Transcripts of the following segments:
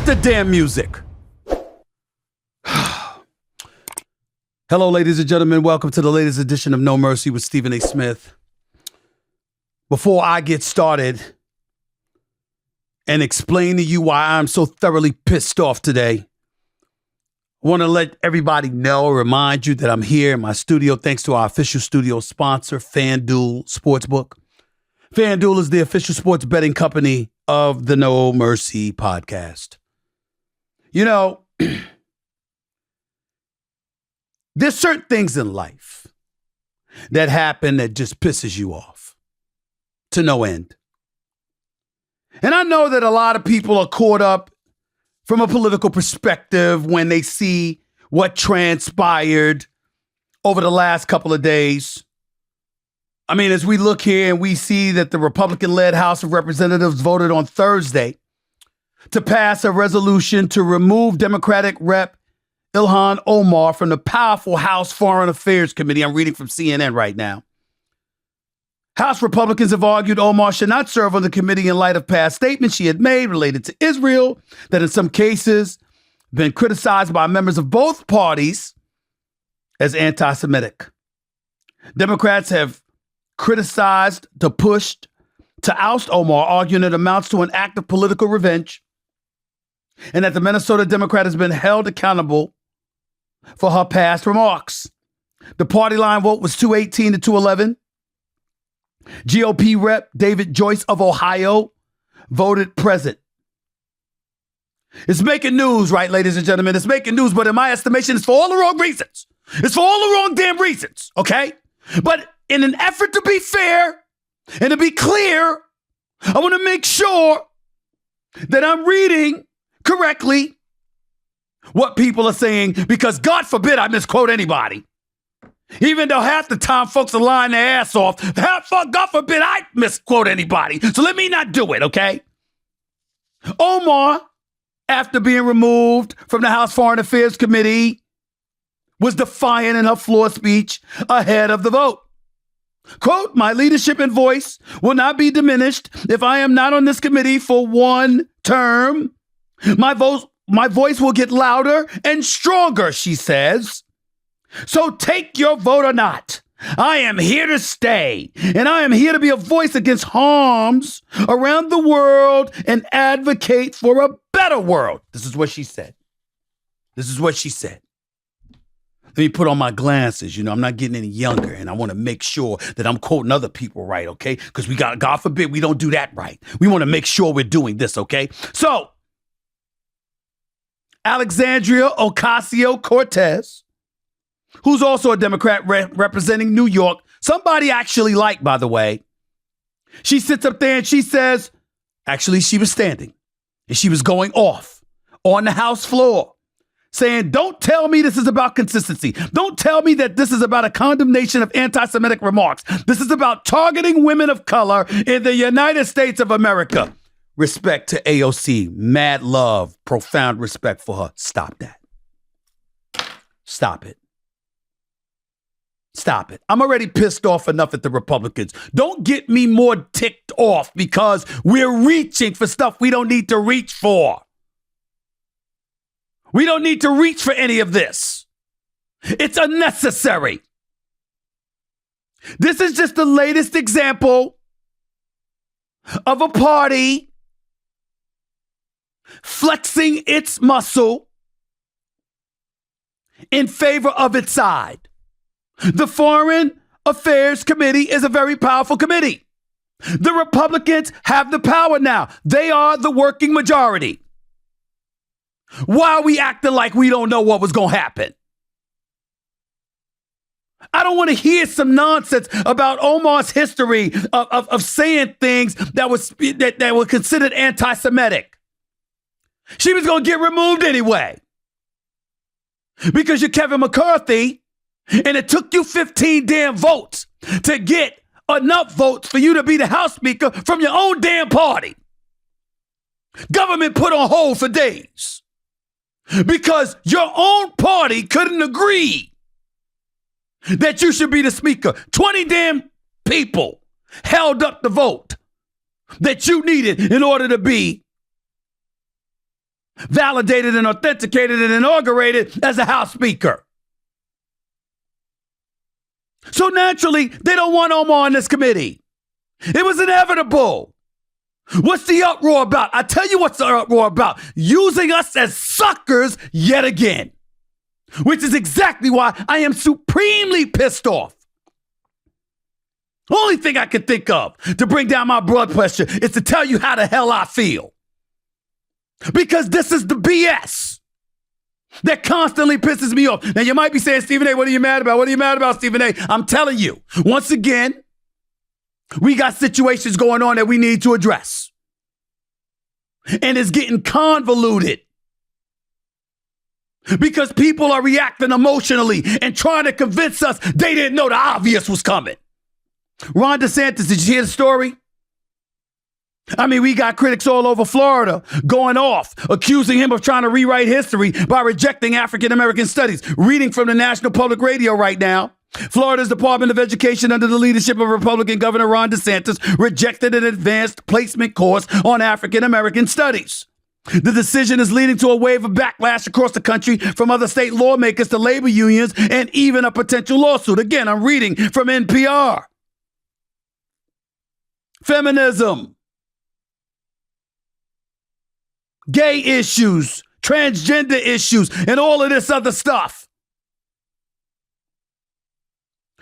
the damn music. Hello, ladies and gentlemen. Welcome to the latest edition of No Mercy with Stephen A. Smith. Before I get started and explain to you why I'm so thoroughly pissed off today, I want to let everybody know, remind you that I'm here in my studio thanks to our official studio sponsor, FanDuel Sportsbook. FanDuel is the official sports betting company of the No Mercy podcast. You know, there's certain things in life that happen that just pisses you off to no end. And I know that a lot of people are caught up from a political perspective when they see what transpired over the last couple of days. I mean, as we look here and we see that the Republican-led House of Representatives voted on Thursday to pass a resolution to remove Democratic Rep. Ilhan Omar from the powerful House Foreign Affairs Committee. I'm reading from CNN right now. House Republicans have argued Omar should not serve on the committee in light of past statements she had made related to Israel that in some cases been criticized by members of both parties as anti-Semitic. Democrats have criticized the push to oust Omar, arguing it amounts to an act of political revenge and that the Minnesota Democrat has been held accountable for her past remarks. The party line vote was 218 to 211. GOP Rep. David Joyce of Ohio voted present. It's making news, right, ladies and gentlemen? It's making news, but in my estimation, it's for all the wrong reasons. It's for all the wrong damn reasons, okay? But in an effort to be fair and to be clear, I want to make sure that I'm reading correctly what people are saying, because God forbid I misquote anybody. Even though half the time folks are lying their ass off, God forbid I misquote anybody. So let me not do it, okay? Omar, after being removed from the House Foreign Affairs Committee, was defiant in her floor speech ahead of the vote. Quote, "My leadership and voice will not be diminished if I am not on this committee for one term. My voice will get louder and stronger," she says. "So take your vote or not. I am here to stay, and I am here to be a voice against harms around the world and advocate for a better world." This is what she said. This is what she said. Let me put on my glasses. You know, I'm not getting any younger, and I want to make sure that I'm quoting other people right, okay? Because God forbid, we don't do that right. We want to make sure we're doing this, okay? So, Alexandria Ocasio-Cortez, who's also a Democrat representing New York, somebody I actually like, by the way. She sits up there and she says, actually, she was standing and she was going off on the House floor saying, "Don't tell me this is about consistency. Don't tell me that this is about a condemnation of anti-Semitic remarks. This is about targeting women of color in the United States of America. Respect to AOC, mad love, profound respect for her." Stop that. Stop it. Stop it. I'm already pissed off enough at the Republicans. Don't get me more ticked off because we're reaching for stuff we don't need to reach for. We don't need to reach for any of this. It's unnecessary. This is just the latest example of a party flexing its muscle in favor of its side. The Foreign Affairs Committee is a very powerful committee. The Republicans have the power now. They are the working majority. Why are we acting like we don't know what was going to happen? I don't want to hear some nonsense about Omar's history of saying things that were considered anti-Semitic. She was going to get removed anyway because you're Kevin McCarthy, and it took you 15 damn votes to get enough votes for you to be the House Speaker from your own damn party. Government put on hold for days because your own party couldn't agree that you should be the Speaker. 20 damn people held up the vote that you needed in order to be validated and authenticated and inaugurated as a House Speaker. So naturally, they don't want Omar on this committee. It was inevitable. What's the uproar about? I tell you what's the uproar about. Using us as suckers yet again. Which is exactly why I am supremely pissed off. Only thing I can think of to bring down my blood pressure is to tell you how the hell I feel. Because this is the BS that constantly pisses me off. Now, you might be saying, Stephen A., what are you mad about? What are you mad about, Stephen A.? I'm telling you, once again, we got situations going on that we need to address. And it's getting convoluted. Because people are reacting emotionally and trying to convince us they didn't know the obvious was coming. Ron DeSantis, did you hear the story? I mean, we got critics all over Florida going off, accusing him of trying to rewrite history by rejecting African-American studies. Reading from the National Public Radio right now. Florida's Department of Education, under the leadership of Republican Governor Ron DeSantis, rejected an advanced placement course on African-American studies. The decision is leading to a wave of backlash across the country from other state lawmakers to labor unions and even a potential lawsuit. Again, I'm reading from NPR. Feminism, gay issues, transgender issues, and all of this other stuff.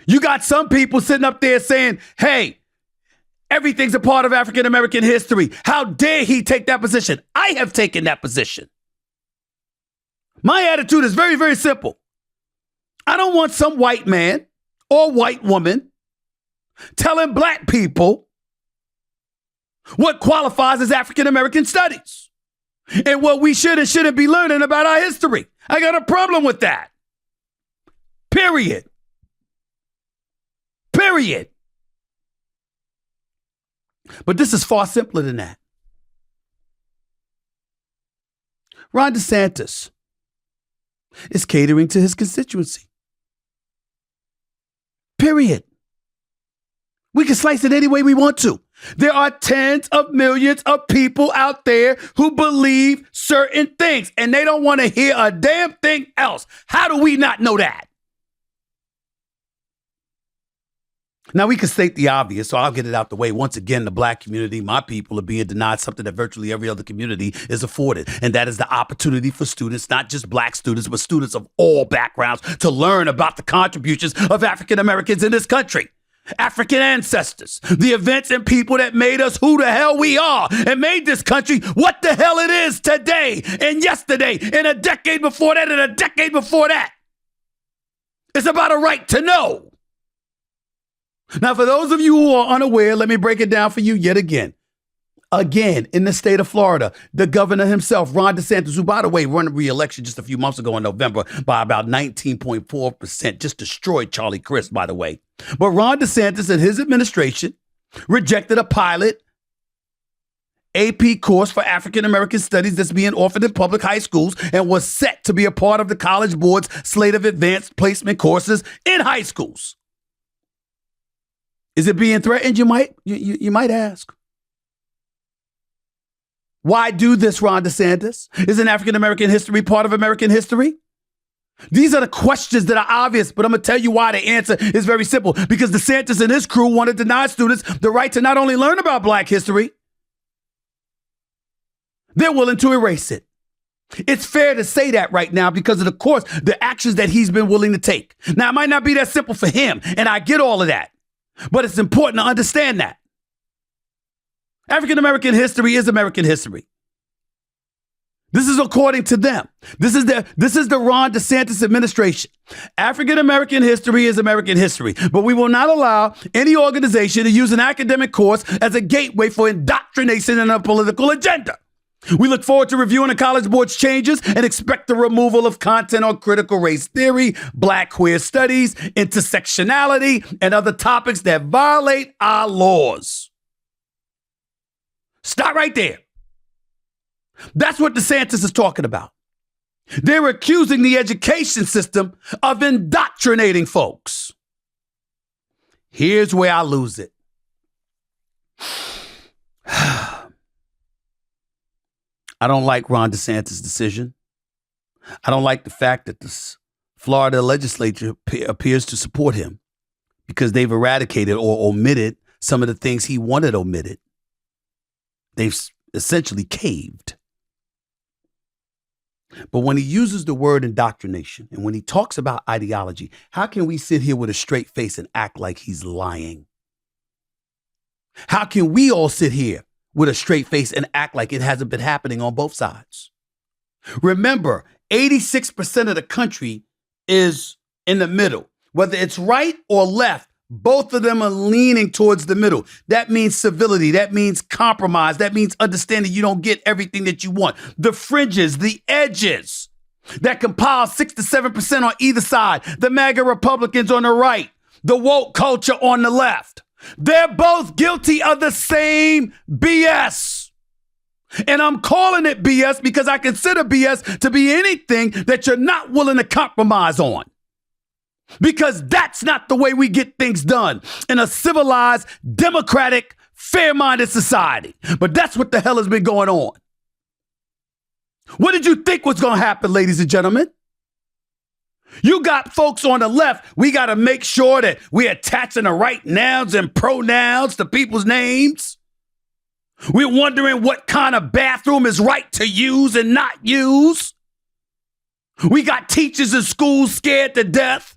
You got some people sitting up there saying, hey, everything's a part of African-American history. How dare he take that position? I have taken that position. My attitude is very, very simple. I don't want some white man or white woman telling black people what qualifies as African-American studies and what we should and shouldn't be learning about our history. I got a problem with that. Period. Period. But this is far simpler than that. Ron DeSantis is catering to his constituency. Period. We can slice it any way we want to. There are tens of millions of people out there who believe certain things, and they don't want to hear a damn thing else. How do we not know that? Now, we can state the obvious, so I'll get it out the way. Once again, the black community, my people, are being denied something that virtually every other community is afforded. And that is the opportunity for students, not just black students, but students of all backgrounds, to learn about the contributions of African Americans in this country. African ancestors, the events and people that made us who the hell we are and made this country what the hell it is today and yesterday and a decade before that and a decade before that. It's about a right to know. Now, for those of you who are unaware, let me break it down for you yet again. Again, in the state of Florida, the governor himself, Ron DeSantis, who, by the way, won re-election just a few months ago in November by about 19.4%, just destroyed Charlie Crist, by the way. But Ron DeSantis and his administration rejected a pilot AP course for African-American studies that's being offered in public high schools and was set to be a part of the College Board's slate of advanced placement courses in high schools. Is it being threatened? You might ask. Why do this, Ron DeSantis? Isn't African-American history part of American history? These are the questions that are obvious, but I'm going to tell you why the answer is very simple. Because DeSantis and his crew want to deny students the right to not only learn about black history, they're willing to erase it. It's fair to say that right now because of the actions that he's been willing to take. Now, it might not be that simple for him, and I get all of that, but it's important to understand that. African-American history is American history. This is according to them. This is the Ron DeSantis administration. African-American history is American history, but we will not allow any organization to use an academic course as a gateway for indoctrination in a political agenda. We look forward to reviewing the College Board's changes and expect the removal of content on critical race theory, black queer studies, intersectionality, and other topics that violate our laws. Stop right there. That's what DeSantis is talking about. They're accusing the education system of indoctrinating folks. Here's where I lose it. I don't like Ron DeSantis' decision. I don't like the fact that the Florida legislature appears to support him because they've eradicated or omitted some of the things he wanted omitted. They've essentially caved. But when he uses the word indoctrination and when he talks about ideology, how can we sit here with a straight face and act like he's lying? How can we all sit here with a straight face and act like it hasn't been happening on both sides? Remember, 86% of the country is in the middle. Whether it's right or left, both of them are leaning towards the middle. That means civility. That means compromise. That means understanding you don't get everything that you want. The fringes, the edges that compile 6 to 7% on either side. The MAGA Republicans on the right. The woke culture on the left. They're both guilty of the same BS. And I'm calling it BS because I consider BS to be anything that you're not willing to compromise on. Because that's not the way we get things done in a civilized, democratic, fair-minded society. But that's what the hell has been going on. What did you think was going to happen, ladies and gentlemen? You got folks on the left. We got to make sure that we're attaching the right nouns and pronouns to people's names. We're wondering what kind of bathroom is right to use and not use. We got teachers in schools scared to death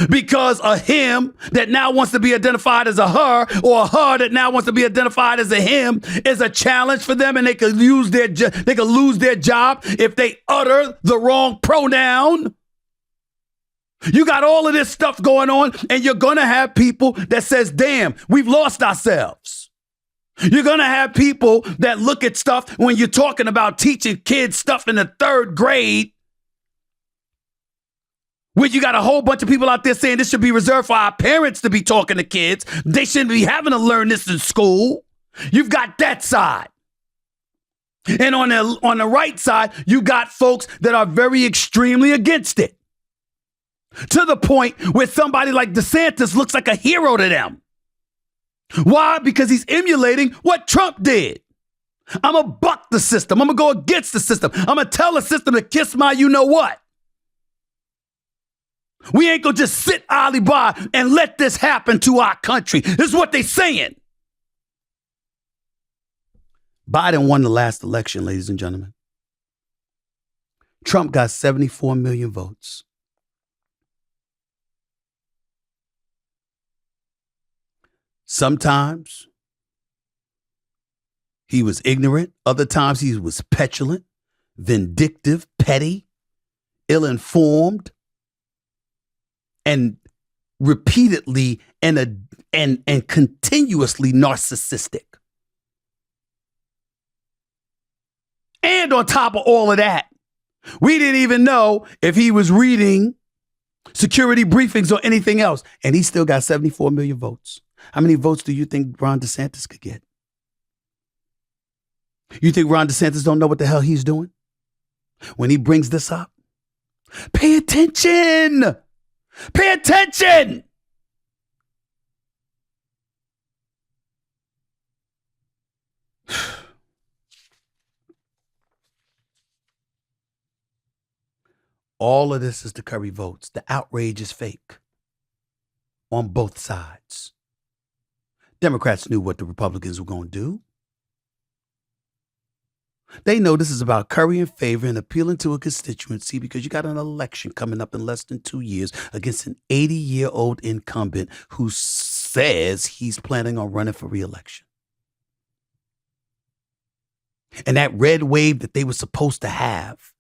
because a him that now wants to be identified as a her or a her that now wants to be identified as a him is a challenge for them, and they could lose their job if they utter the wrong pronoun. You got all of this stuff going on, and you're going to have people that says, damn, we've lost ourselves. You're going to have people that look at stuff when you're talking about teaching kids stuff in the 3rd grade, where you got a whole bunch of people out there saying this should be reserved for our parents to be talking to kids. They shouldn't be having to learn this in school. You've got that side. And on the right side, you got folks that are very extremely against it. To the point where somebody like DeSantis looks like a hero to them. Why? Because he's emulating what Trump did. I'm going to buck the system. I'm going to go against the system. I'm going to tell the system to kiss my you-know-what. We ain't going to just sit idly by and let this happen to our country. This is what they're saying. Biden won the last election, ladies and gentlemen. Trump got 74 million votes. Sometimes he was ignorant. Other times he was petulant, vindictive, petty, ill-informed, and repeatedly and continuously narcissistic. And on top of all of that, we didn't even know if he was reading security briefings or anything else. And he still got 74 million votes. How many votes do you think Ron DeSantis could get? You think Ron DeSantis don't know what the hell he's doing when he brings this up? Pay attention. Pay attention. All of this is to curry votes. The outrage is fake on both sides. Democrats knew what the Republicans were going to do. They know this is about currying favor and appealing to a constituency because you got an election coming up in less than 2 years against an 80-year-old incumbent who says he's planning on running for re-election. And that red wave that they were supposed to have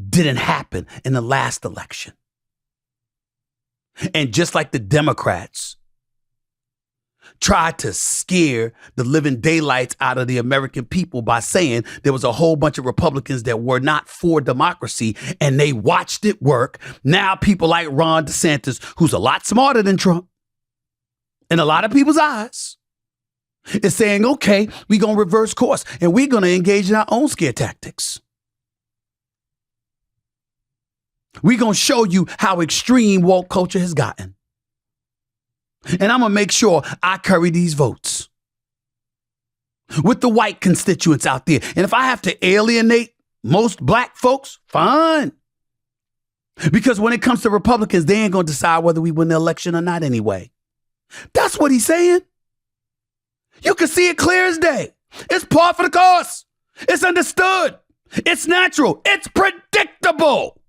didn't happen in the last election. And just like the Democrats tried to scare the living daylights out of the American people by saying there was a whole bunch of Republicans that were not for democracy, and they watched it work. Now people like Ron DeSantis, who's a lot smarter than Trump in a lot of people's eyes, is saying, okay, we're going to reverse course and we're going to engage in our own scare tactics. We're going to show you how extreme woke culture has gotten. And I'm going to make sure I curry these votes. with the white constituents out there. And if I have to alienate most black folks, fine. Because when it comes to Republicans, they ain't going to decide whether we win the election or not anyway. That's what he's saying. You can see it clear as day. It's par for the course. It's understood. It's natural. It's predictable.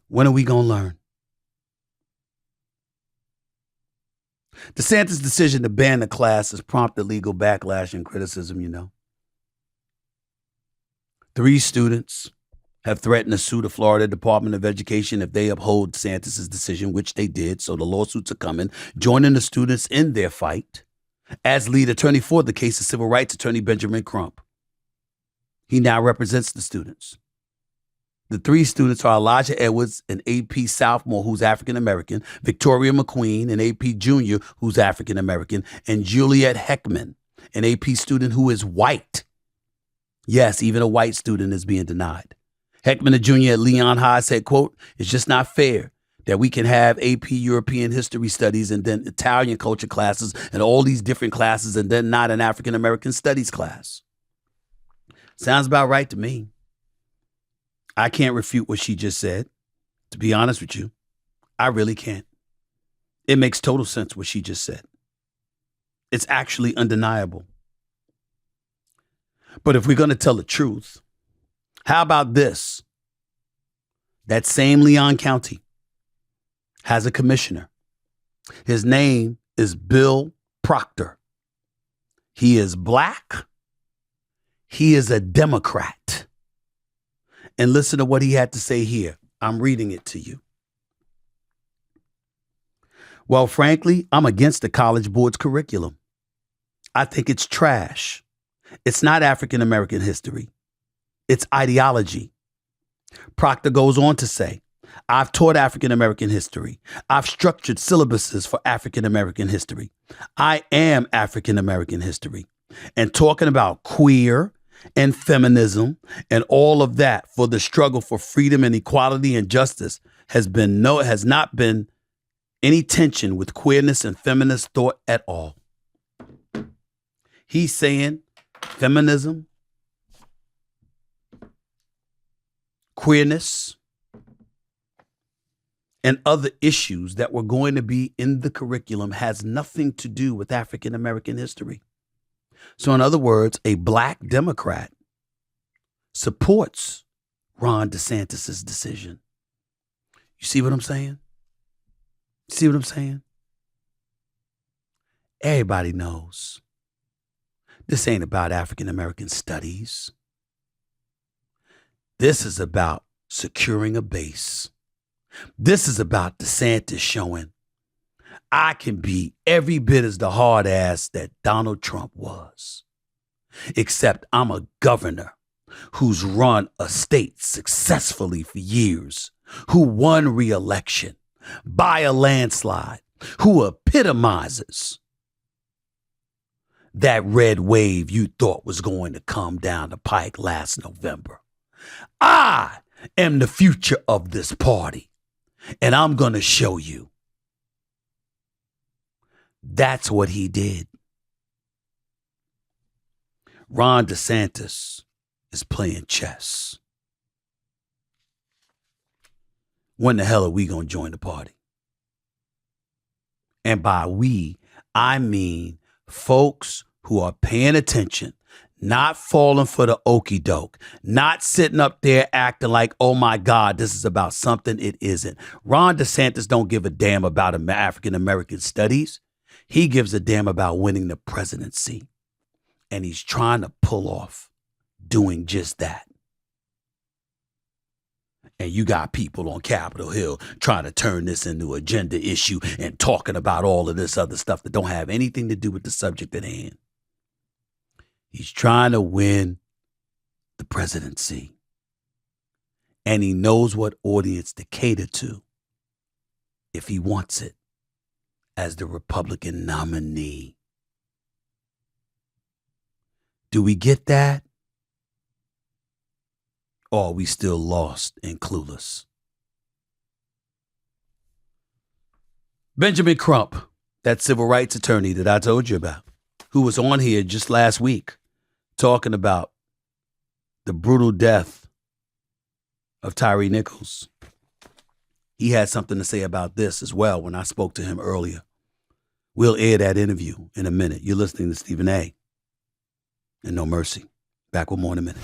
When are we going to learn? DeSantis' decision to ban the class has prompted legal backlash and criticism, you know. 3 students have threatened to sue the Florida Department of Education if they uphold DeSantis' decision, which they did. So the lawsuits are coming, joining the students in their fight. As lead attorney for the case is civil rights attorney Benjamin Crump. He now represents the students. The 3 students are Elijah Edwards, an AP sophomore who's African-American, Victoria McQueen, an AP junior who's African-American, and Juliet Heckman, an AP student who is white. Yes, even a white student is being denied. Heckman, a junior at Leon High, said, quote, "It's just not fair that we can have AP European history studies and then Italian culture classes and all these different classes and then not an African-American studies class." Sounds about right to me. I can't refute what she just said. To be honest with you, I really can't. It makes total sense what she just said. It's actually undeniable. But if we're going to tell the truth, how about this? That same Leon County has a commissioner. His name is Bill Proctor. He is black. He is a Democrat. And listen to what he had to say here. I'm reading it to you. "Well, frankly, I'm against the College Board's curriculum. I think it's trash. It's not African-American history. It's ideology." Proctor goes on to say, "I've taught African-American history. I've structured syllabuses for African-American history. I am African-American history. And talking about queer and feminism and all of that for the struggle for freedom and equality and justice has not been any tension with queerness and feminist thought at all." He's saying feminism, queerness, and other issues that were going to be in the curriculum has nothing to do with African American history. So in other words, a black Democrat supports Ron DeSantis' decision. You see what I'm saying? See what I'm saying? Everybody knows this ain't about African American studies. This is about securing a base. This is about DeSantis showing I can be every bit as the hard ass that Donald Trump was, except I'm a governor who's run a state successfully for years, who won re-election by a landslide, who epitomizes that red wave you thought was going to come down the pike last November. I am the future of this party, and I'm going to show you. That's what he did. Ron DeSantis is playing chess. When the hell are we going to join the party? And by we, I mean folks who are paying attention, not falling for the okie doke, not sitting up there acting like, oh my God, this is about something it isn't. Ron DeSantis don't give a damn about African American studies. He gives a damn about winning the presidency. And he's trying to pull off doing just that. And you got people on Capitol Hill trying to turn this into an agenda issue and talking about all of this other stuff that don't have anything to do with the subject at hand. He's trying to win the presidency. And he knows what audience to cater to if he wants it as the Republican nominee. Do we get that? Or are we still lost and clueless? Benjamin Crump, that civil rights attorney that I told you about. who was on here just last week talking about the brutal death of Tyree Nichols. He had something to say about this as well when I spoke to him earlier. We'll air that interview in a minute. You're listening to Stephen A. and No Mercy. Back with more in a minute.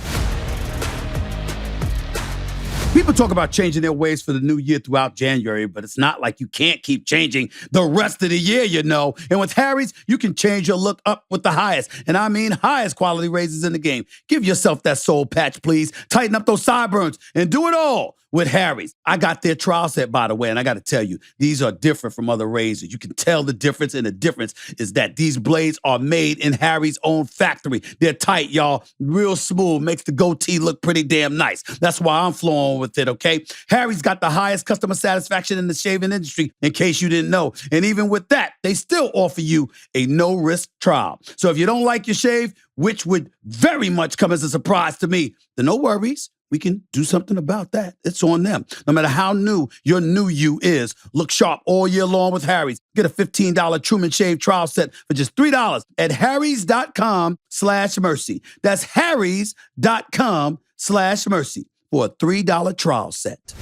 People talk about changing their ways for the new year throughout January, but it's not like you can't keep changing the rest of the year, you know. And with Harry's, you can change your look up with the highest, and I mean highest quality razors in the game. Give yourself that soul patch, please. Tighten up those sideburns and do it all with Harry's. I got their trial set, by the way, and I got to tell you, these are different from other razors. You can tell the difference, and the difference is that these blades are made in Harry's own factory. They're tight, y'all. Real smooth. Makes the goatee look pretty damn nice. That's why I'm flowing with it, okay? Harry's got the highest customer satisfaction in the shaving industry, in case you didn't know. And even with that, they still offer you a no-risk trial. So if you don't like your shave, which would very much come as a surprise to me, then no worries. We can do something about that. It's on them. No matter how new your new you is, look sharp all year long with Harry's. Get a $15 Truman Shave trial set for just $3 at harrys.com/mercy. That's harrys.com/mercy for a $3 trial set.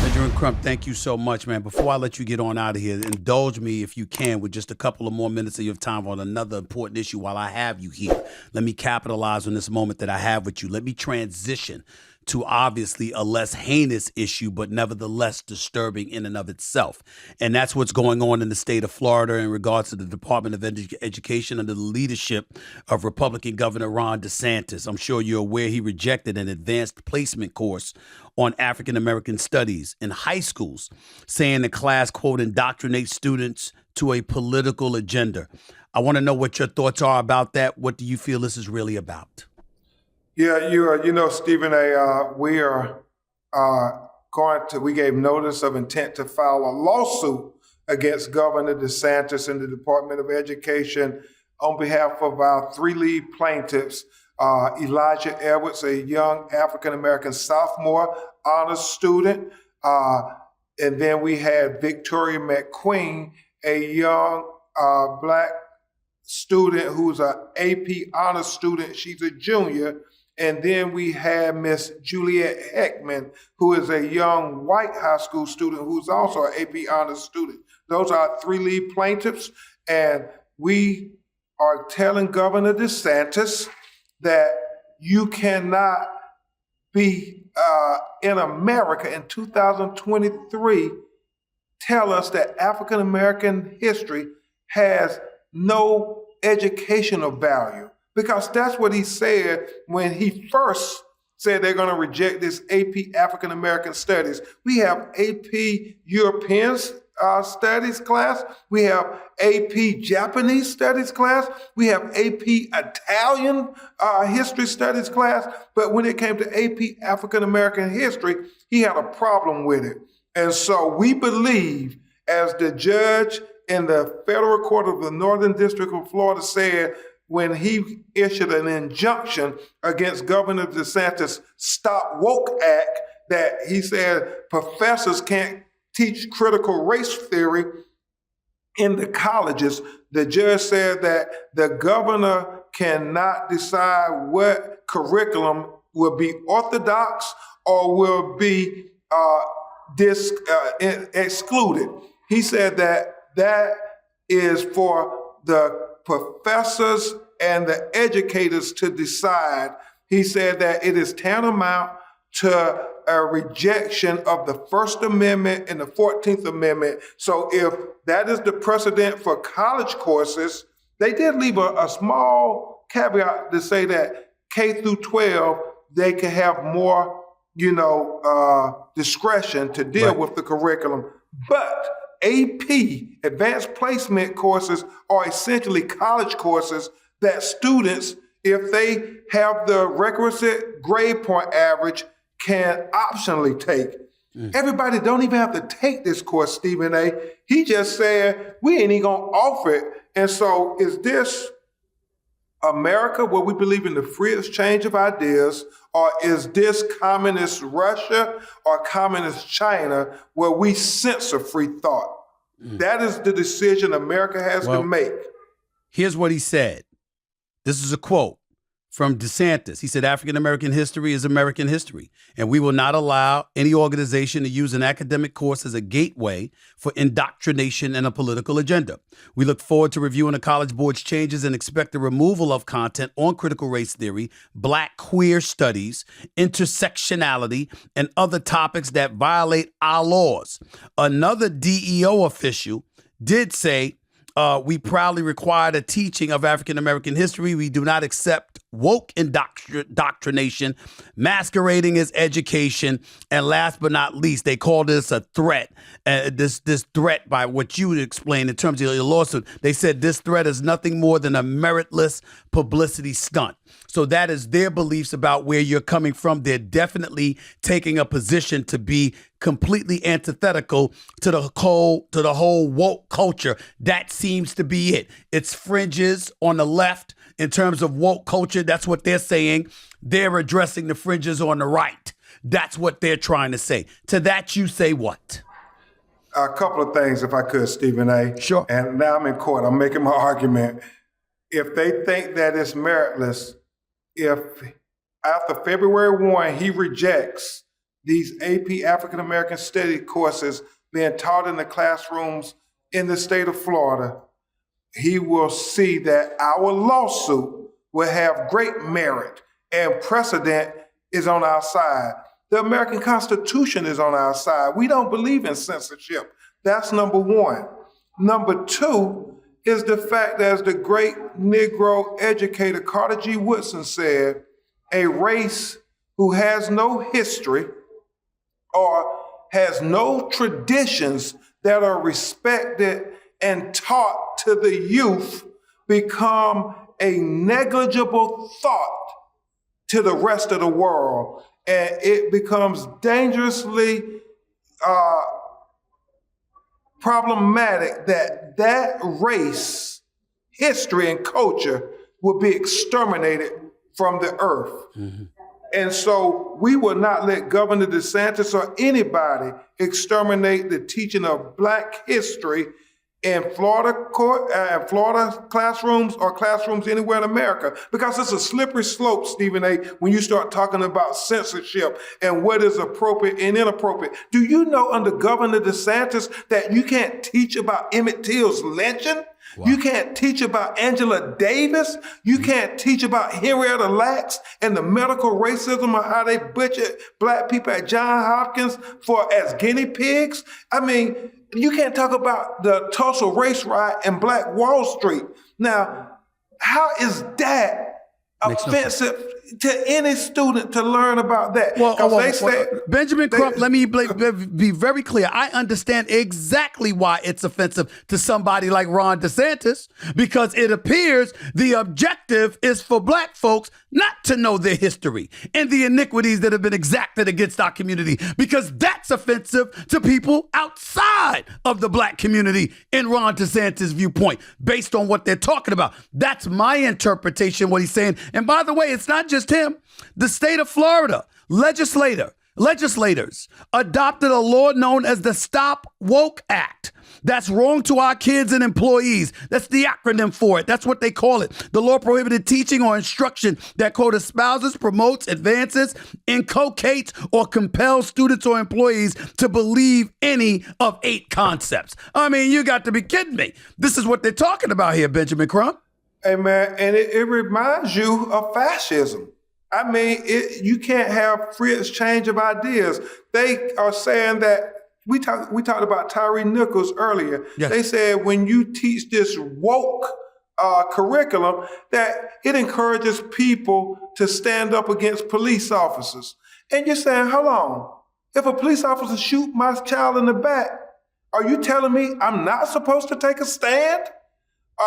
Benjamin Crump, thank you so much, man. Before I let you get on out of here, indulge me, if you can, with just a couple of more minutes of your time on another important issue while I have you here. Let me capitalize on this moment that I have with you. Let me transition to obviously a less heinous issue, but nevertheless disturbing in and of itself. And that's what's going on in the state of Florida in regards to the Department of Education under the leadership of Republican Governor Ron DeSantis. I'm sure you're aware he rejected an advanced placement course on African American studies in high schools, saying the class, quote, indoctrinates students to a political agenda. I want to know what your thoughts are about that. What do you feel this is really about? Yeah, you know, Stephen A., we are we gave notice of intent to file a lawsuit against Governor DeSantis and the Department of Education on behalf of our three lead plaintiffs, Elijah Edwards, a young African-American sophomore honors student, and then we had Victoria McQueen, a young Black student who's an AP honors student. She's a junior. And then we had Miss Juliet Heckman, who is a young white high school student who's also an AP honors student. Those are our three lead plaintiffs. And we are telling Governor DeSantis that you cannot be in America in 2023 tell us that African American history has no educational value. Because that's what he said when he first said they're going to reject this AP African American Studies. We have AP European Studies class. We have AP Japanese Studies class. We have AP Italian History Studies class. But when it came to AP African American History, he had a problem with it. And so we believe, as the judge in the federal court of the Northern District of Florida said, when he issued an injunction against Governor DeSantis' Stop Woke Act, that he said professors can't teach critical race theory in the colleges. The judge said that the governor cannot decide what curriculum will be orthodox or will be excluded. He said that is for the professors and the educators to decide. He said that it is tantamount to a rejection of the First Amendment and the 14th Amendment. So if that is the precedent for college courses, they did leave a small caveat to say that K through 12, they can have more, discretion to deal with the curriculum. But AP, advanced placement courses, are essentially college courses that students, if they have the requisite grade point average, can optionally take. Everybody don't even have to take this course, Stephen A. He just said, we ain't even gonna offer it. And so is this America where we believe in the free exchange of ideas, or is this communist Russia or communist China where we censor free thought? That is the decision America has to make. Here's what he said. This is a quote from DeSantis. He said, African American history is American history, and we will not allow any organization to use an academic course as a gateway for indoctrination and a political agenda. We look forward to reviewing the College Board's changes and expect the removal of content on critical race theory, Black queer studies, intersectionality, and other topics that violate our laws. Another DEO official did say, we proudly require the teaching of African American history. We do not accept woke indoctrination, masquerading as education, and last but not least, they call this a threat. This threat, by what you explained in terms of your lawsuit, they said this threat is nothing more than a meritless publicity stunt. So that is their beliefs about where you're coming from. They're definitely taking a position to be completely antithetical to the whole woke culture. That seems to be it. It's fringes on the left in terms of woke culture. That's what they're saying. They're addressing the fringes on the right. That's what they're trying to say. To that, you say what? A couple of things, if I could, Stephen A. Sure. And now I'm in court. I'm making my argument. If they think that it's meritless, if after February 1, he rejects these AP African American Study courses being taught in the classrooms in the state of Florida, he will see that our lawsuit will have great merit and precedent is on our side. The American Constitution is on our side. We don't believe in censorship. That's number one. Number two is the fact that, as the great Negro educator Carter G. Woodson said, a race who has no history or has no traditions that are respected and taught to the youth become a negligible thought to the rest of the world. And it becomes dangerously problematic that race, history, and culture will be exterminated from the earth. Mm-hmm. And so we will not let Governor DeSantis or anybody exterminate the teaching of Black history in Florida classrooms or classrooms anywhere in America, because it's a slippery slope, Stephen A., when you start talking about censorship and what is appropriate and inappropriate. Do you know under Governor DeSantis that you can't teach about Emmett Till's lynching? Wow. You can't teach about Angela Davis. You can't teach about Henrietta Lacks and the medical racism of how they butchered Black people at Johns Hopkins as guinea pigs. I mean, you can't talk about the Tulsa race riot and Black Wall Street. Now, how is that offensive to any student to learn about that? Benjamin Crump, let me be very clear. I understand exactly why it's offensive to somebody like Ron DeSantis, because it appears the objective is for Black folks not to know their history and the iniquities that have been exacted against our community, because that's offensive to people outside of the Black community in Ron DeSantis' viewpoint, based on what they're talking about. That's my interpretation, what he's saying. And by the way, it's not just him. The state of Florida legislators adopted a law known as the Stop Woke Act. That's wrong to our kids and employees. That's the acronym for it. That's what they call it. The law prohibited teaching or instruction that, quote, espouses, promotes, advances, inculcates, or compels students or employees to believe any of 8 concepts. I mean, you got to be kidding me. This is what they're talking about here, Benjamin Crump. Hey, man, and it reminds you of fascism. I mean, you can't have free exchange of ideas. They are saying that, we talked about Tyree Nichols earlier. Yes. They said when you teach this woke curriculum, that it encourages people to stand up against police officers. And you're saying, hold on, if a police officer shoot my child in the back, are you telling me I'm not supposed to take a stand?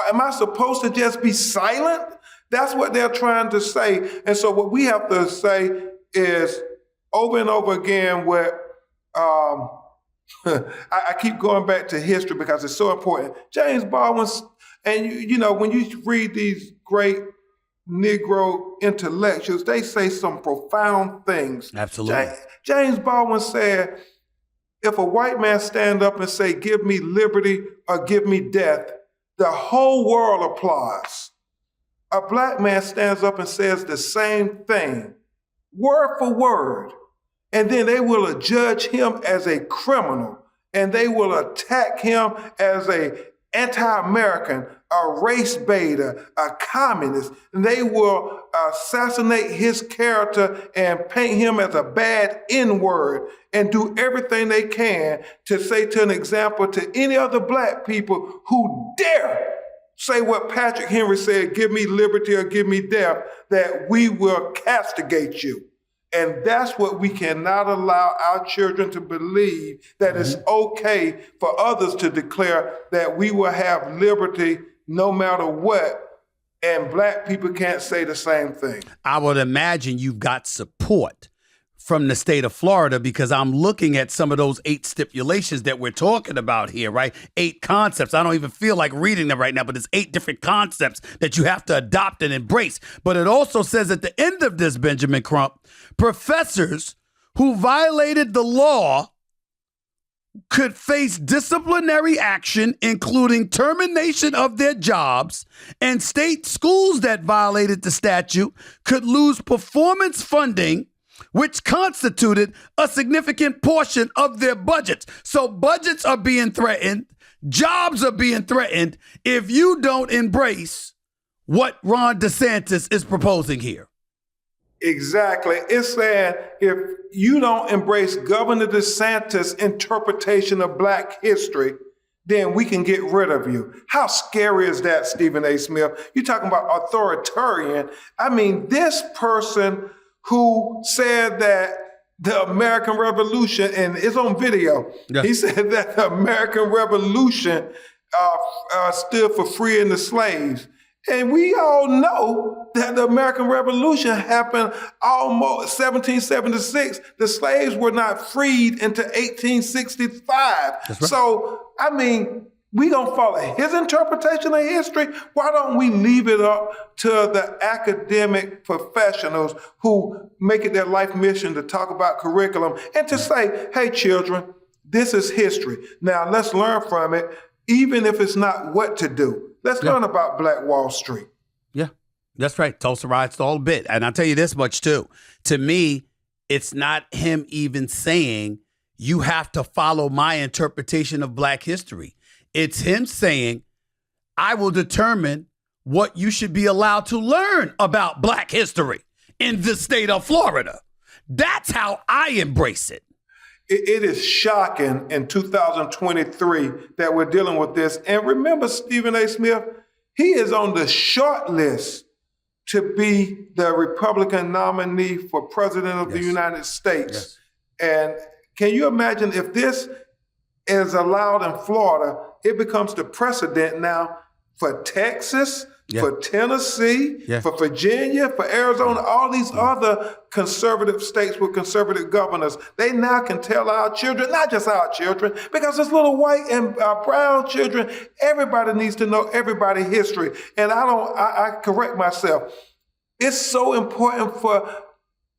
Am I supposed to just be silent? That's what they're trying to say. And so what we have to say is over and over again what I keep going back to history because it's so important. James Baldwin, and you know, when you read these great Negro intellectuals, they say some profound things. Absolutely. James Baldwin said, If a white man stand up and say, give me liberty or give me death, the whole world applauds. A black man stands up and says the same thing, word for word, and then they will judge him as a criminal, and they will attack him as a anti-American, a race baiter, a communist, and they will assassinate his character and paint him as a bad N-word and do everything they can to say to an example to any other black people who dare say what Patrick Henry said, give me liberty or give me death, that we will castigate you. And that's what we cannot allow our children to believe, that it's okay for others to declare that we will have liberty no matter what, and black people can't say the same thing. I would imagine you've got support from the state of Florida, because I'm looking at some of those 8 stipulations that we're talking about here, right? 8 concepts. I don't even feel like reading them right now, but it's 8 different concepts that you have to adopt and embrace. But it also says at the end of this, Benjamin Crump, professors who violated the law could face disciplinary action, including termination of their jobs, and state schools that violated the statute could lose performance funding, which constituted a significant portion of their budgets. So budgets are being threatened, jobs are being threatened if you don't embrace what Ron DeSantis is proposing here. Exactly. It's saying if you don't embrace Governor DeSantis' interpretation of black history, then we can get rid of you. How scary is that, Stephen A. Smith? You're talking about authoritarian. I mean, this person who said that the American Revolution, and it's on video, he said that the American Revolution stood for freeing the slaves. And we all know that the American Revolution happened almost 1776. The slaves were not freed until 1865. Right. So, I mean, we gonna follow his interpretation of history. Why don't we leave it up to the academic professionals who make it their life mission to talk about curriculum and to say, hey, children, this is history. Now let's learn from it, even if it's not what to do. Let's learn about Black Wall Street. Yeah, that's right. Tulsa riots all a bit. And I'll tell you this much too. To me, it's not him even saying you have to follow my interpretation of black history. It's him saying, I will determine what you should be allowed to learn about black history in the state of Florida. That's how I embrace it. It is shocking in 2023 that we're dealing with this. And remember, Stephen A. Smith, he is on the short list to be the Republican nominee for president of the United States. And can you imagine if this is allowed in Florida, it becomes the precedent now for Texas, for Tennessee, for Virginia, for Arizona, all these other conservative states with conservative governors. They now can tell our children, not just our children, because it's little white and brown children, everybody needs to know everybody's history. And I correct myself. It's so important for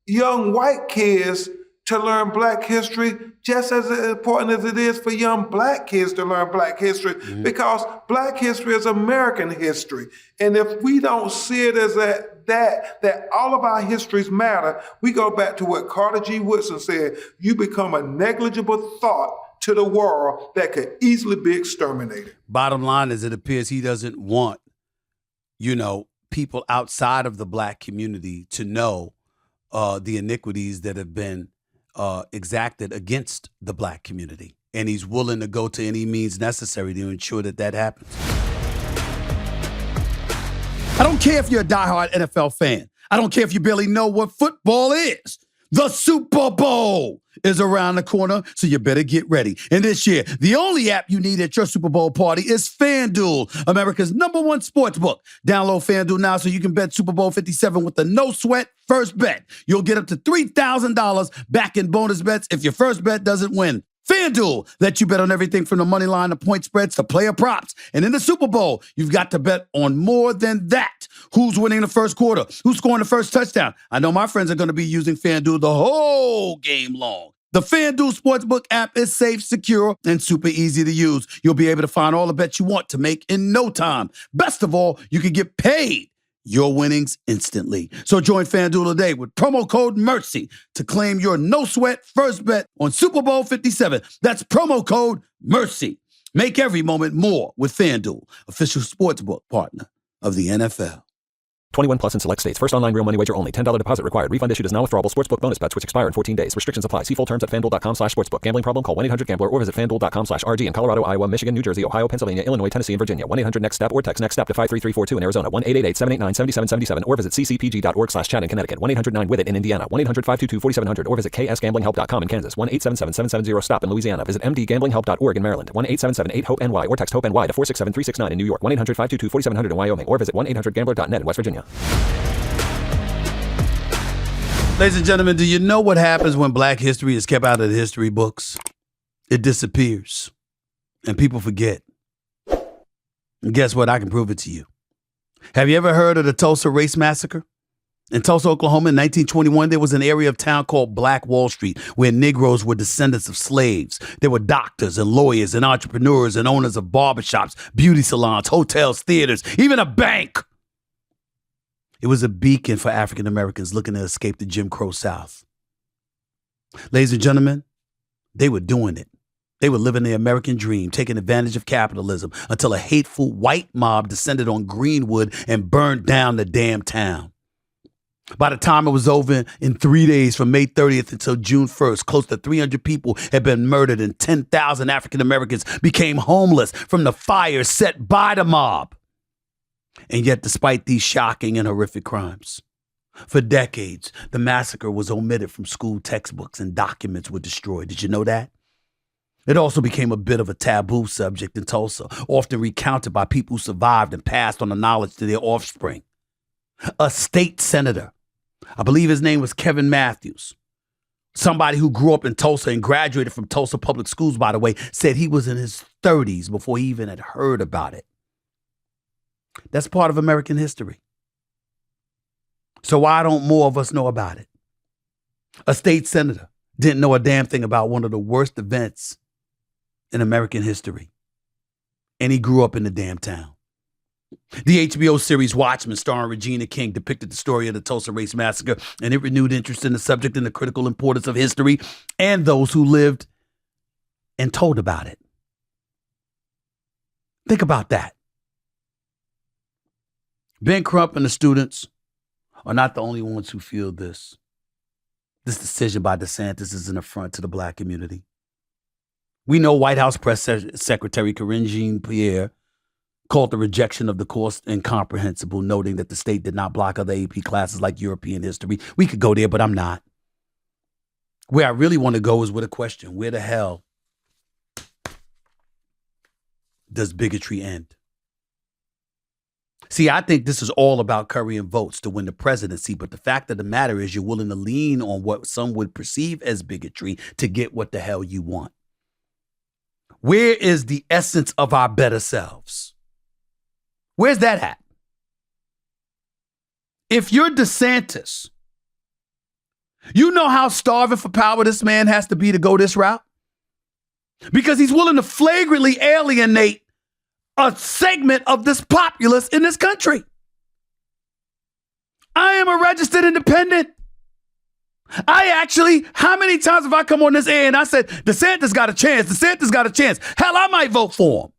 young white kids to learn black history, just as important as it is for young black kids to learn black history, because black history is American history. And if we don't see it as that all of our histories matter, we go back to what Carter G. Woodson said, you become a negligible thought to the world that could easily be exterminated. Bottom line is, it appears he doesn't want, people outside of the black community to know the iniquities that have been exacted against the black community. And he's willing to go to any means necessary to ensure that that happens. I don't care if you're a diehard NFL fan. I don't care if you barely know what football is. The Super Bowl is around the corner, so you better get ready. And this year, the only app you need at your Super Bowl party is FanDuel, America's #1 sports book. Download FanDuel now so you can bet Super Bowl 57 with a no-sweat first bet. You'll get up to $3,000 back in bonus bets if your first bet doesn't win. FanDuel lets you bet on everything from the money line to point spreads to player props. And in the Super Bowl, you've got to bet on more than that. Who's winning the first quarter? Who's scoring the first touchdown? I know my friends are going to be using FanDuel the whole game long. The FanDuel Sportsbook app is safe, secure, and super easy to use. You'll be able to find all the bets you want to make in no time. Best of all, you can get paid your winnings instantly. So join FanDuel today with promo code MERCY to claim your no-sweat first bet on Super Bowl 57. That's promo code MERCY. Make every moment more with FanDuel, official sportsbook partner of the NFL. 21 plus in select states. First online real money wager only. $10 deposit required. Refund issued as non-withdrawable sportsbook bonus bets which expire in 14 days. Restrictions apply. See full terms at FanDuel.com/sportsbook. Gambling problem? Call 1-800-GAMBLER or visit FanDuel.com/RG in Colorado, Iowa, Michigan, New Jersey, Ohio, Pennsylvania, Illinois, Tennessee, and Virginia. 1-800-NEXT-STEP or text NEXT-STEP to 53342 in Arizona. 1-888-789-7777 or visit ccpg.org/chat in Connecticut. 1-800-9-WITH-IT in Indiana. 1-800-522-4700 or visit ksgamblinghelp.com in Kansas. 1-877-770-STOP in Louisiana. Visit mdgamblinghelp.org in Maryland. 1-877-8-HOPE-NY or text HOPE-NY to 467-369 in New York. 1-800-522-4700 in Wyoming or visit 1-800-GAMBLER.net in West Virginia. Ladies and gentlemen, do you know what happens when Black history is kept out of the history books? It disappears, and people forget. And guess what? I can prove it to you. Have you ever heard of the Tulsa Race Massacre? In Tulsa, Oklahoma, in 1921, there was an area of town called Black Wall Street where Negroes were descendants of slaves. There were doctors and lawyers and entrepreneurs and owners of barbershops, beauty salons, hotels, theaters, even a bank. It was a beacon for African Americans looking to escape the Jim Crow South. Ladies and gentlemen, they were doing it. They were living the American dream, taking advantage of capitalism until a hateful white mob descended on Greenwood and burned down the damn town. By the time it was over in 3 days, from May 30th until June 1st, close to 300 people had been murdered and 10,000 African Americans became homeless from the fires set by the mob. And yet, despite these shocking and horrific crimes, for decades, the massacre was omitted from school textbooks and documents were destroyed. Did you know that? It also became a bit of a taboo subject in Tulsa, often recounted by people who survived and passed on the knowledge to their offspring. A state senator, I believe his name was Kevin Matthews, somebody who grew up in Tulsa and graduated from Tulsa Public Schools, by the way, said he was in his 30s before he even had heard about it. That's part of American history. So why don't more of us know about it? A state senator didn't know a damn thing about one of the worst events in American history. And he grew up in the damn town. The HBO series Watchmen, starring Regina King, depicted the story of the Tulsa Race Massacre, and it renewed interest in the subject and the critical importance of history and those who lived and told about it. Think about that. Ben Crump and the students are not the only ones who feel this. This decision by DeSantis is an affront to the Black community. We know White House Press Secretary Karine Jean-Pierre called the rejection of the course incomprehensible, noting that the state did not block other AP classes like European history. We could go there, but I'm not. Where I really want to go is with a question. Where the hell does bigotry end? See, I think this is all about currying votes to win the presidency, but the fact of the matter is you're willing to lean on what some would perceive as bigotry to get what the hell you want. Where is the essence of our better selves? Where's that at? If you're DeSantis, you know how starving for power this man has to be to go this route? Because he's willing to flagrantly alienate a segment of this populace in this country. I am a registered independent. How many times have I come on this air and I said, DeSantis got a chance, DeSantis got a chance. Hell, I might vote for him.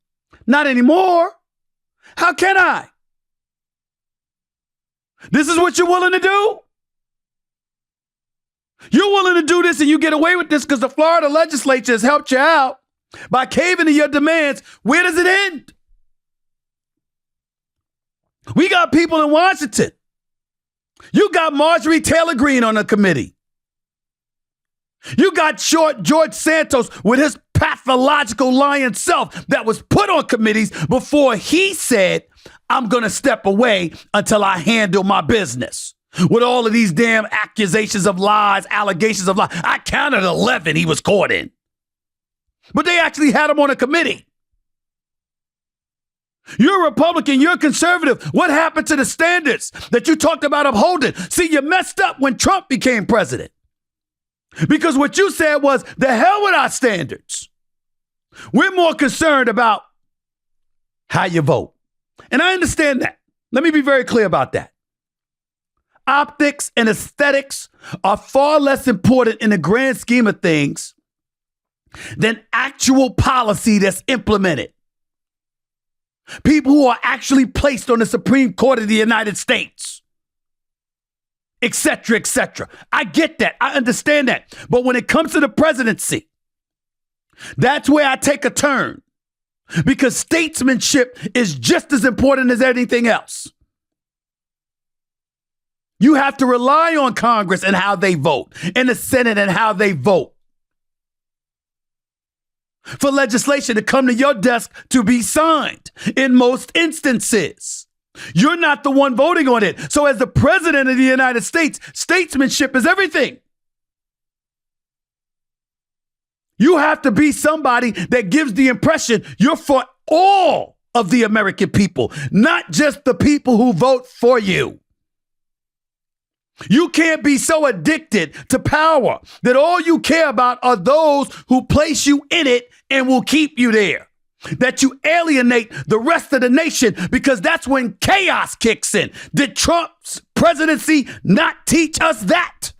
Not anymore. How can I? This is what you're willing to do? You're willing to do this and you get away with this because the Florida legislature has helped you out by caving to your demands. Where does it end? We got people in Washington. You got Marjorie Taylor Greene on the committee. You got short George Santos with his pathological lying self that was put on committees before he said, I'm going to step away until I handle my business. With all of these damn accusations of lies, allegations of lies. I counted 11 he was caught in. But they actually had him on a committee. You're a Republican, you're a conservative. What happened to the standards that you talked about upholding? See, you messed up when Trump became president. Because what you said was, the hell with our standards. We're more concerned about how you vote. And I understand that. Let me be very clear about that. Optics and aesthetics are far less important in the grand scheme of things than actual policy that's implemented. People who are actually placed on the Supreme Court of the United States, et cetera, et cetera. I get that. I understand that. But when it comes to the presidency, that's where I take a turn, because statesmanship is just as important as anything else. You have to rely on Congress and how they vote, and the Senate and how they vote, for legislation to come to your desk to be signed. In most instances, you're not the one voting on it. So as the president of the United States, statesmanship is everything. You have to be somebody that gives the impression you're for all of the American people, not just the people who vote for you. You can't be so addicted to power that all you care about are those who place you in it and will keep you there, that you alienate the rest of the nation, because that's when chaos kicks in. Did Trump's presidency not teach us that?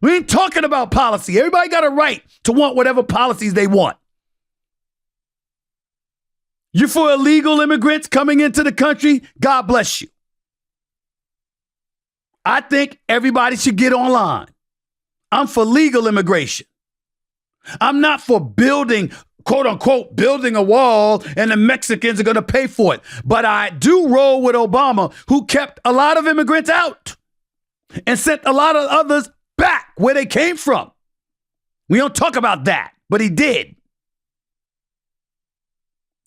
We ain't talking about policy. Everybody got a right to want whatever policies they want. You're for illegal immigrants coming into the country? God bless you. I think everybody should get online. I'm for legal immigration. I'm not for building, quote unquote, building a wall and the Mexicans are going to pay for it. But I do roll with Obama, who kept a lot of immigrants out and sent a lot of others back where they came from. We don't talk about that, but he did.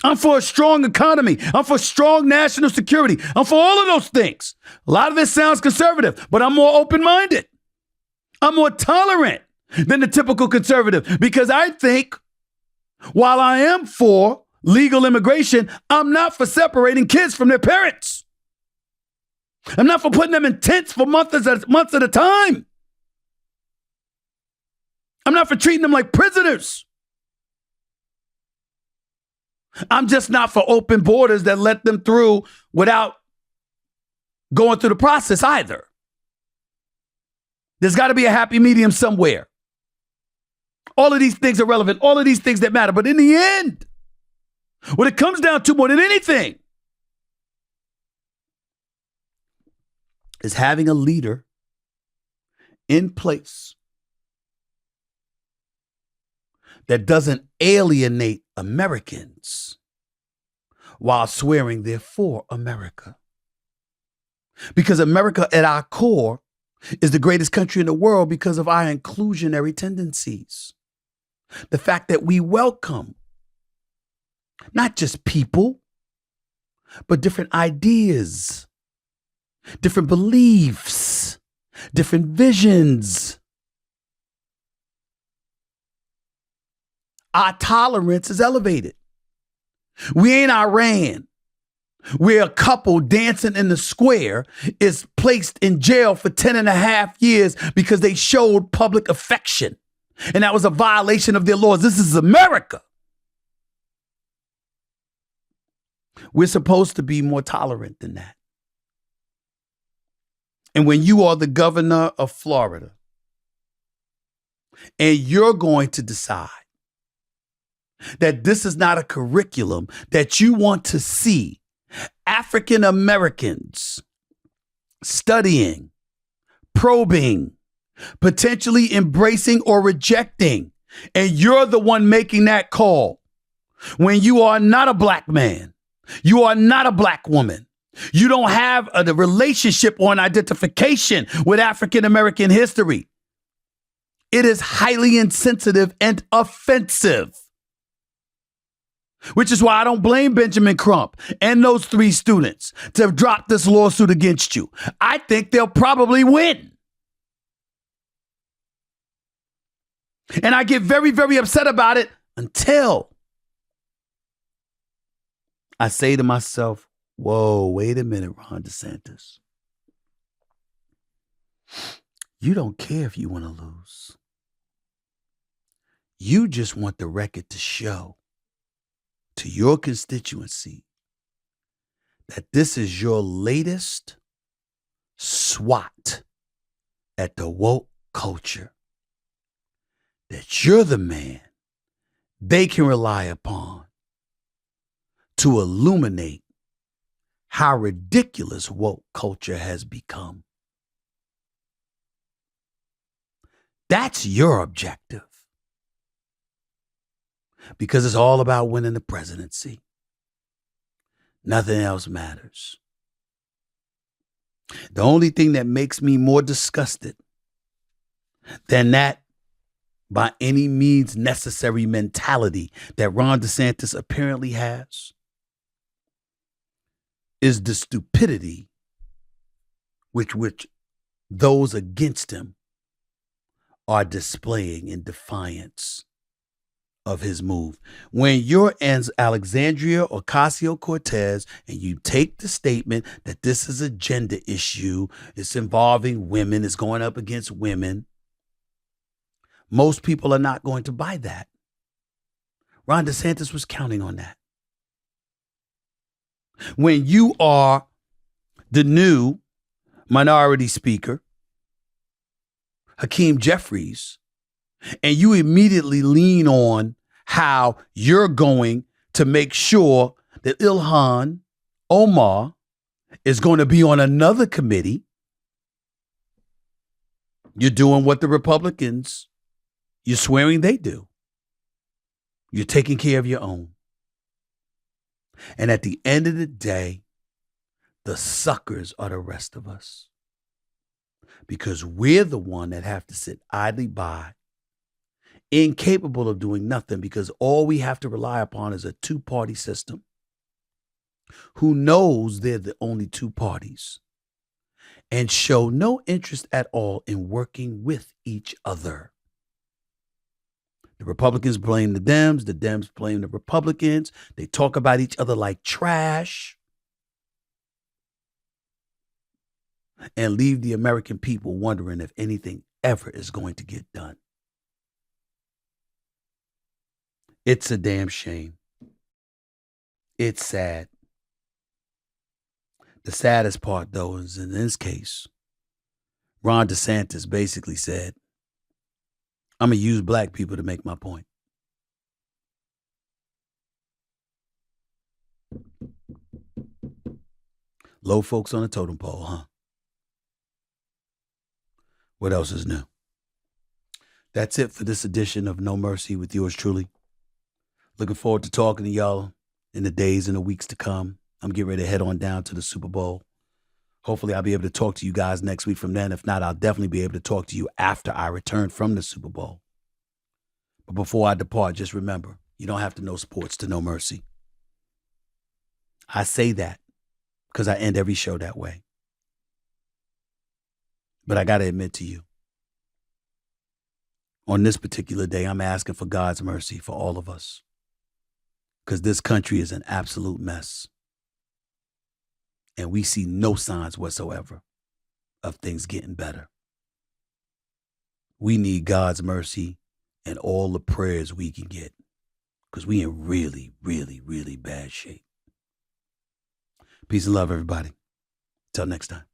I'm for a strong economy. I'm for strong national security. I'm for all of those things. A lot of this sounds conservative, but I'm more open-minded. I'm more tolerant than the typical conservative, because I think while I am for legal immigration, I'm not for separating kids from their parents. I'm not for putting them in tents for months at a time. I'm not for treating them like prisoners. I'm just not for open borders that let them through without going through the process either. There's got to be a happy medium somewhere. All of these things are relevant. All of these things that matter. But in the end, what it comes down to more than anything is having a leader in place that doesn't alienate Americans while swearing they're for America. Because America at our core is the greatest country in the world because of our inclusionary tendencies. The fact that we welcome not just people, but different ideas, different beliefs, different visions. Our tolerance is elevated. We ain't Iran, where a couple dancing in the square is placed in jail for 10 and a half years because they showed public affection. And that was a violation of their laws. This is America. We're supposed to be more tolerant than that. And when you are the governor of Florida and you're going to decide that this is not a curriculum that you want to see African Americans studying, probing, potentially embracing or rejecting, and you're the one making that call, when you are not a black man, you are not a black woman, you don't have a relationship or an identification with African American history, it is highly insensitive and offensive. Which is why I don't blame Benjamin Crump and those 3 students to have dropped this lawsuit against you. I think they'll probably win. And I get very, very upset about it until I say to myself, whoa, wait a minute, Ron DeSantis. You don't care if you want to lose. You just want the record to show to your constituency that this is your latest swat at the woke culture, that you're the man they can rely upon to illuminate how ridiculous woke culture has become. That's your objective. Because it's all about winning the presidency. Nothing else matters. The only thing that makes me more disgusted than that by any means necessary mentality that Ron DeSantis apparently has is the stupidity which those against him are displaying in defiance of his move. When you're Alexandria Ocasio-Cortez and you take the statement that this is a gender issue, it's involving women, it's going up against women, most people are not going to buy that. Ron DeSantis was counting on that. When you are the new minority speaker, Hakeem Jeffries, and you immediately lean on how you're going to make sure that Ilhan Omar is going to be on another committee, you're doing what the Republicans, you're swearing they do. You're taking care of your own. And at the end of the day, the suckers are the rest of us. Because we're the one that have to sit idly by, incapable of doing nothing, because all we have to rely upon is a two-party system who knows they're the only two parties and show no interest at all in working with each other. The Republicans blame the Dems blame the Republicans. They talk about each other like trash and leave the American people wondering if anything ever is going to get done. It's a damn shame. It's sad. The saddest part, though, is in this case, Ron DeSantis basically said, I'm going to use black people to make my point. Low folks on the totem pole, huh? What else is new? That's it for this edition of No Mercy with yours truly. Looking forward to talking to y'all in the days and the weeks to come. I'm getting ready to head on down to the Super Bowl. Hopefully I'll be able to talk to you guys next week from then. If not, I'll definitely be able to talk to you after I return from the Super Bowl. But before I depart, just remember, you don't have to know sports to know mercy. I say that because I end every show that way. But I got to admit to you, on this particular day, I'm asking for God's mercy for all of us. Because this country is an absolute mess. And we see no signs whatsoever of things getting better. We need God's mercy and all the prayers we can get. Because we in really, really, really bad shape. Peace and love, everybody. Till next time.